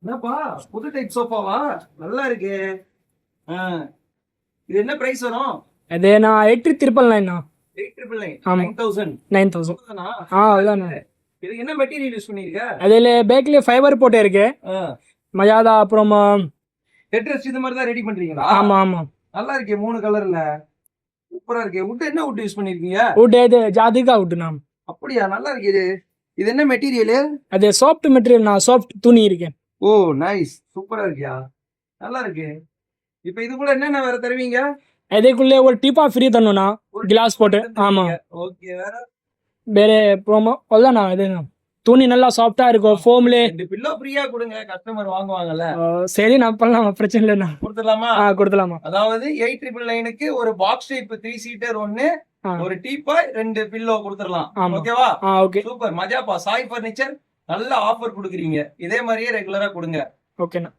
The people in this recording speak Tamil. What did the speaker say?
என்னப்பா புது டைப் சோஃபாவா? நல்லா இருக்கு. ஆ, இது என்ன பிரைஸ் வரும்? అదే నా 8399 8,999 ஆமா. 9,000 9000 தானா? அவ்வளோண்ணா. இதுக்கு என்ன மெட்டீரியல் யூஸ் பண்ணிருக்க? அதில் பேக்லேயே ஃபைபர் போட்டே இருக்கு மஜாதா. அப்புறமா ஹெட்ரெஸ்ட் இது மாதிரி தான் ரெடி பண்றீங்களா? ஆமாம் ஆமாம். நல்லா இருக்கே, 3 கலர்ல சூப்பரா இருக்கே. வுட் என்ன வுட் யூஸ் பண்ணிருக்கீங்க? வுட் இது ஜாதிகா வுட் நான். அப்படியா? நல்லா இருக்கு. இது என்ன மெட்டீரியல்? அது சாஃப்ட் மெட்டீரியல் நான், சாஃப்ட் துணி இருக்கேன். ஓ நைஸ், சூப்பரா இருக்கியா, நல்லா இருக்கு. இப்போ இது கூட என்னென்ன வேற தருவீங்க? அதுக்குள்ளே ஒரு டீப்பா ஃப்ரீ தரணும்ண்ணா, கிளாஸ் போட்டு. ஆமாம். ஓகே, வேற ಬೇರೆ ப்ரோமோ அவ்வளோண்ணா. இது துணி நல்லா சாஃப்டாக இருக்கும், ஃபோம்லே. 2 பில்லோ ஃப்ரீயா கொடுங்க, கஸ்டமர் வாங்குவாங்கல்ல. சரி நான் பண்ணலாம், பிரச்சனை இல்லைண்ணா. கொடுத்துடலாமா? கொடுத்துலாமா. அதாவது 8,999க்கு ஒரு பாக்ஸ் டைப் 3 சீட்டர் ஒன்னு, ஒரு டீபாய், 2 பில்லோ கொடுத்துடலாம். ஓகேவா? ஓகே சூப்பர், மஜாப்பா. சாய் பர்னிச்சர் நல்ல ஆஃபர் கொடுக்குறீங்க, இதே மாதிரியே ரெகுலரா கொடுங்க. ஓகேண்ணா.